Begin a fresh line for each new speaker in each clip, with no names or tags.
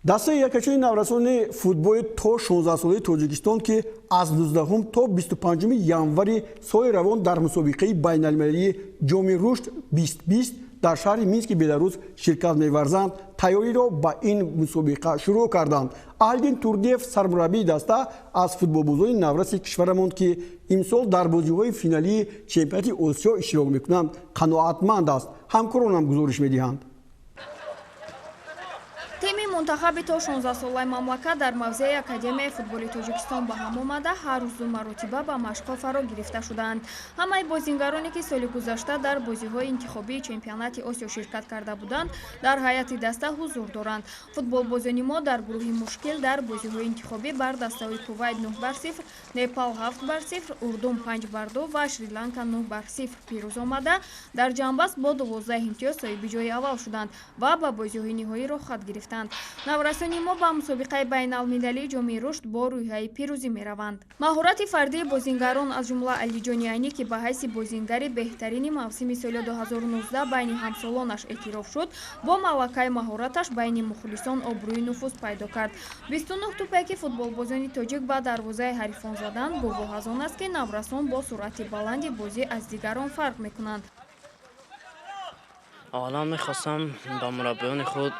دسته یکچوی نورسان فوتبال تا 16 ساله تاجیکستان که از 19 تا 25 ینوری سال روان در مسابقه بین المللی جام رشد 2020 در شهر مینسک بلاروس شرکت می‌ورزند تیاری را به این مسابقه شروع کردند. آلدین توردیف سرمربی دسته از فوتبالبازان نورس کشورمان که امسال در بازی‌های فینالی چمپیونات آسیا اشتراک می‌کنند قناعتمند است. همکارانم گزارش می‌دهند.
تими мунтахаби то 16 солаи мамлакат дар мавзеи Академияи футболи Тоҷикистон ба ҳам омада ҳар рӯзу маротиба ба машқҳо фаро гирифта шуданд. Ҳамаи бозингароне ки соли гузашта дар бозиҳои интихобии чемпионати Осиё ширкат карда буданд, дар ҳайати даста ҳузур доранд. Футболбозони мо дар гурӯҳи мушкил дар бозиҳои интихобӣ бар дастаҳои Кувайт 9-0, Непал 7-0, Урдум 5-2 ва Шри-Ланка 9-0 пирӯз омада, дар ҷамъбаст бо 12 имтиёз соҳиби ҷойи аввал шуданд ва ба бозиҳои ниҳоӣ рохат гирифтанд. наврасони мо ба мусобиқаи байналмилалии ҷоми рушд бо рӯйҳаи пирӯзӣ мераванд. маҳорати фардии бозингарон аз ҷумла Алиҷони Айнӣ ки ба ҳайси бозингари беҳтарини мавсими соли 2019 байни ҳамсолонаш эътироф шуд, бо малакаи маҳораташ байни мухлисон обрӯи нуфуз пайдо кард. 29 тӯпе ки футболбозони тоҷик ба дарвозаи ҳарифон заданд, гувоҳ аз он аст ки наврасон бо суръати баланди бозӣ аз дигарон фарқ мекунанд.
аввалан мехостам ба мураббиёни худ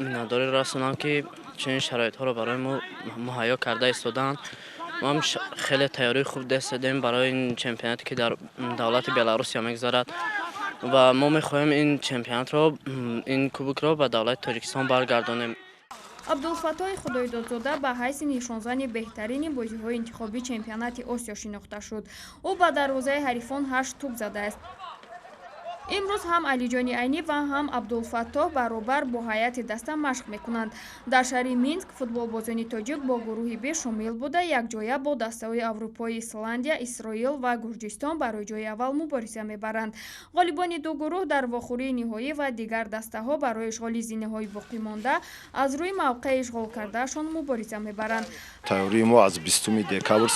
миннатдорӣ расонам ки чунин шароитҳоро барои мо муҳайё карда истоданд. мо ҳам хеле тайёрии хуб дастидем барои ин чемпионате ки дар давлати Беларусия мегзарад ва мо мехоҳем ин чемпионатро, ин кубокро ба давлати Тоҷикистон баргардонем.
абдулфаттоҳи худоидодзода ба ҳайси нишонзани беҳтарини бозиҳои интихобии чемпионати Осиё шинохта шуд. ӯ ба дарвозаи ҳарифон 8 тӯп задааст. имрӯз ҳам Алиҷони Айнӣ ва ҳам Абдулфаттоҳ баробар бо ҳайати даста машқ мекунанд. дар шаҳри Минск футболбозони тоҷик бо гурӯҳи Б шомил буда якҷоя бо дастаҳои Аврупои Исландия, Исроил ва Гурҷистон барои ҷойи аввал мубориза мебаранд. ғолибони ду гурӯҳ дар вохӯрии ниҳоӣ ва дигар дастаҳо барои ишғоли зинаҳои боқимонда аз рӯи мавқеи ишғол кардаашон мубориза мебаранд.
тайёрии мо аз 20 декабр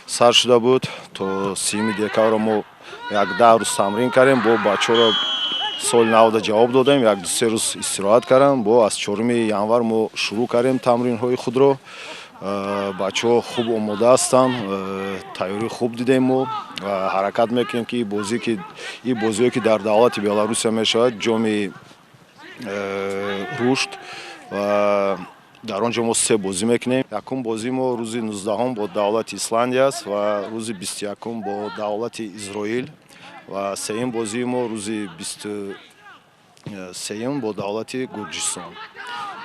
сар шуда буд то 30 декабр мо як 10 рӯз тамрин кардем, бо бачаҳоро соли навда ҷавоб додем, як 2-3 рӯз истироҳат кардем, бо аз 4 январ мо шурӯъ кардем тамринҳои худро. бачаҳо хуб омода ҳастанд, тайёрӣ хуб дидем, мо ҳаракат мекунем ки ин бозиҳое ки дар давлати Беларусия мешавад ҷоми рушд ва дар он ҷо мо 3 бозӣ мекунем. Якум бозӣ мо рӯзи 19 бо давлати Исландия аст ва рӯзи 21 бо давлати Изроил ва сеюм бозии мо рӯзи 23 бо давлати Гурҷистон.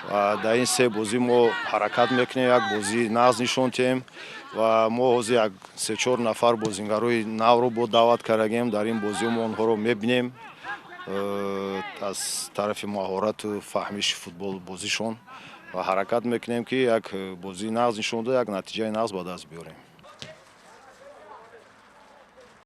ва дар ин 3 бозӣ мо ҳаракат мекунем, як бозӣ нағз нишон диҳем ва мо ҳозир як 3-4 нафар бозингарои навро бо даъват кардагем. дар ин бозиҳо мо онҳоро мебинем аз тарафи маҳорату фаҳмиши футболбозишон ва ҳаракат мекунем ки як бозии нағз нишон дода, як натиҷаи нағз ба даст биёрем.